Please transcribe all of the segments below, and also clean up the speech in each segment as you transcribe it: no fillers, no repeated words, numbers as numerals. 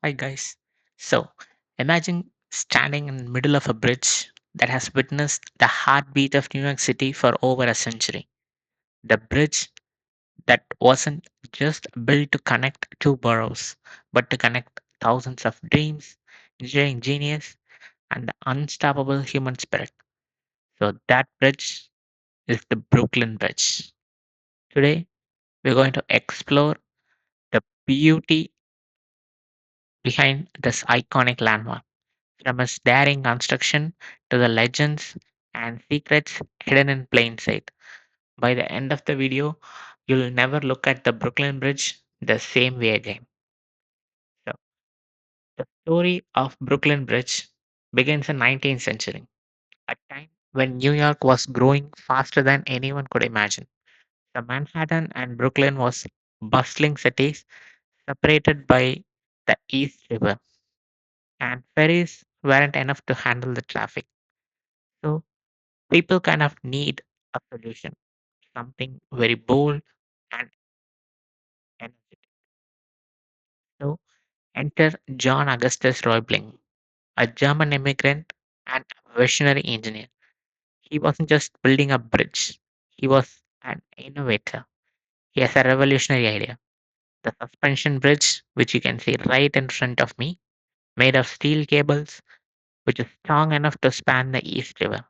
Hi guys. So, imagine standing in the middle of a bridge that has witnessed the heartbeat of New York City for over a century. The bridge that wasn't just built to connect two boroughs, but to connect thousands of dreams, engineering genius, and the unstoppable human spirit. So, that bridge is the Brooklyn Bridge. Today, we're going to explore the beauty behind this iconic landmark. From its daring construction to the legends and secrets hidden in plain sight. By the end of the video, you'll never look at the Brooklyn Bridge the same way again. So, the story of Brooklyn Bridge begins in 19th century, a time when New York was growing faster than anyone could imagine. The Manhattan and Brooklyn was bustling cities separated by the East River, and ferries weren't enough to handle the traffic. So people kind of need a solution, something very bold and energetic. So enter John Augustus Roebling, a German immigrant and visionary engineer. He wasn't just building a bridge, he was an innovator. He has a revolutionary idea. The suspension bridge, which you can see right in front of me, made of steel cables, which is strong enough to span the East River.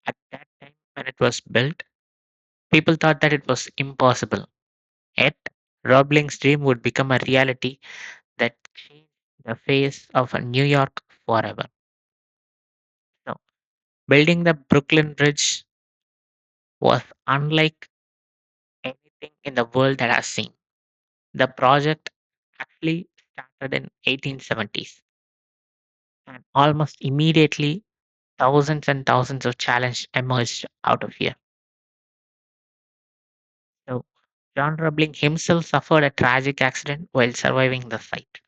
At that time, when it was built, people thought that it was impossible. Yet, Roebling's dream would become a reality that changed the face of New York forever. So, building the Brooklyn Bridge was unlike anything in the world that I've seen. The project actually started in 1870s, and almost immediately thousands and thousands of challenges emerged out of here. So, John Roebling himself suffered a tragic accident while surviving the site.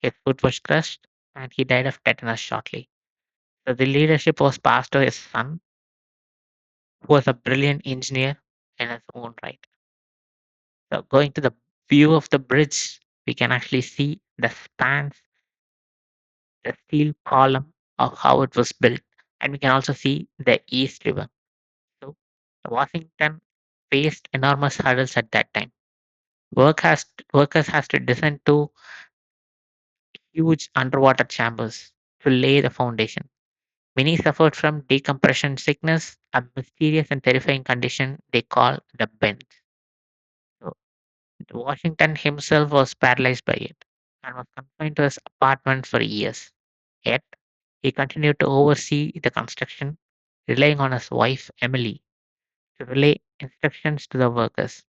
His foot was crushed, and he died of tetanus shortly. So the leadership was passed to his son, who was a brilliant engineer in his own right. So going to the view of the bridge, we can actually see the spans, the steel column of how it was built, and we can also see the East River. So Washington faced enormous hurdles at that time. Workers has to descend to huge underwater chambers to lay the foundation. Many suffered from decompression sickness, a mysterious and terrifying condition they call the bends. So, Washington himself was paralyzed by it and was confined to his apartment for years. Yet, he continued to oversee the construction, relying on his wife, Emily, to relay instructions to the workers.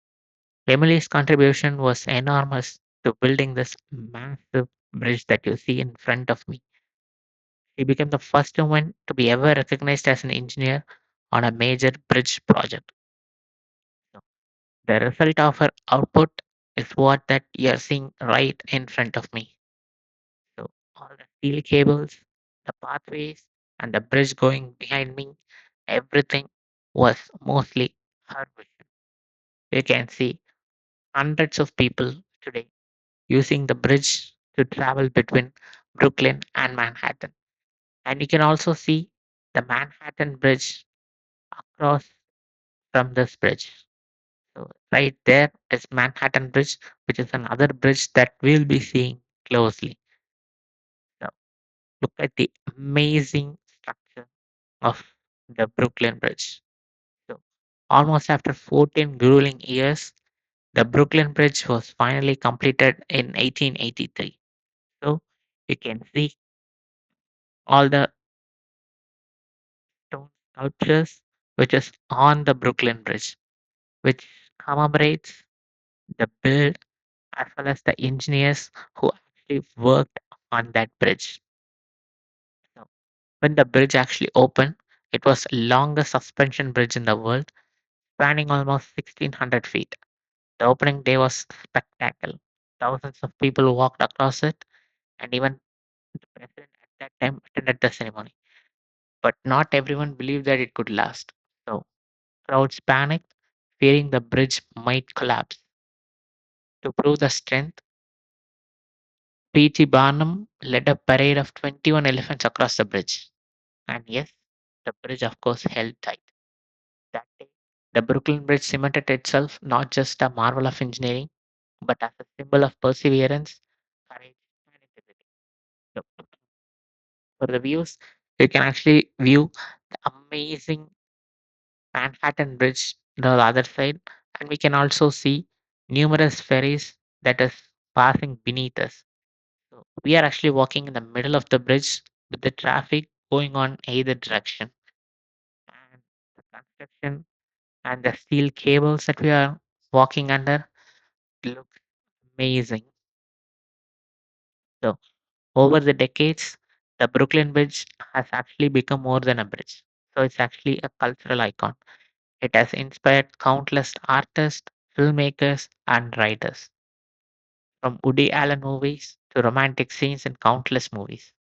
Emily's contribution was enormous to building this massive bridge that you see in front of me. She became the first woman to be ever recognized as an engineer on a major bridge project. So, the result of her output is what that you're seeing right in front of me. So all the steel cables, the pathways, and the bridge going behind me, everything was mostly her vision. You can see hundreds of people today using the bridge to travel between Brooklyn and Manhattan. And you can also see the Manhattan Bridge across from this bridge. So right there is Manhattan Bridge, which is another bridge that we'll be seeing closely. So look at the amazing structure of the Brooklyn Bridge. So almost after 14 grueling years, the Brooklyn Bridge was finally completed in 1883. So you can see all the stone sculptures which is on the Brooklyn Bridge, which commemorates the build as well as the engineers who actually worked on that bridge. So when the bridge actually opened, it was the longest suspension bridge in the world, spanning almost 1600 feet. The opening day was spectacular. Thousands of people walked across it, and even the president at that time attended the ceremony. But not everyone believed that it could last. So crowds panicked, fearing the bridge might collapse. To prove the strength P.T. Barnum led a parade of 21 elephants across the bridge. And yes, the bridge, of course, held tight. That day, the Brooklyn Bridge cemented itself not just a marvel of engineering, but as a symbol of perseverance, courage, and integrity. So, for the views, you can actually view the amazing Manhattan Bridge on the other side, and we can also see numerous ferries that is passing beneath us. So we are actually walking in the middle of the bridge with the traffic going on either direction. And the construction and the steel cables that we are walking under look amazing. So over the decades, the Brooklyn Bridge has actually become more than a bridge. So it's actually a cultural icon. It has inspired countless artists, filmmakers, and writers, from Woody Allen movies to romantic scenes in countless movies.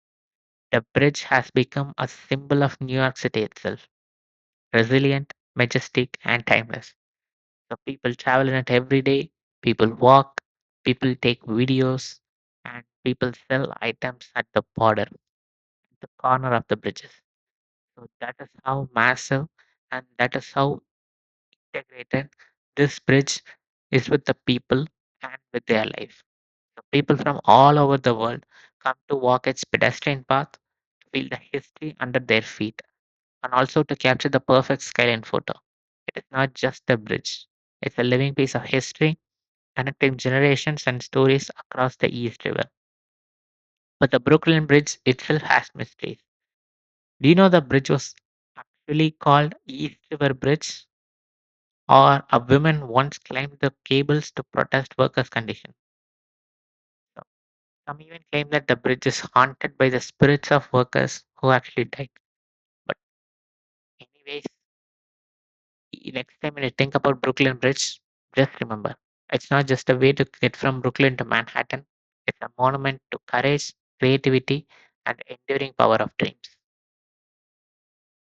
The bridge has become a symbol of New York City itself, resilient, majestic, and timeless. So people travel in it every day, people walk, people take videos, and people sell items at the border, the corner of the bridges. So that is how massive and that is how integrated this bridge is with the people and with their life. So people from all over the world come to walk its pedestrian path to feel the history under their feet and also to capture the perfect skyline photo. It is not just a bridge, it's a living piece of history connecting generations and stories across the East River. But the Brooklyn Bridge itself has mysteries. Do you know the bridge was actually called East River Bridge? Or a woman once climbed the cables to protest workers' conditions. So some even claim that the bridge is haunted by the spirits of workers who actually died. But anyways, next time when you think about Brooklyn Bridge, just remember, it's not just a way to get from Brooklyn to Manhattan. It's a monument to courage, creativity, and the enduring power of dreams.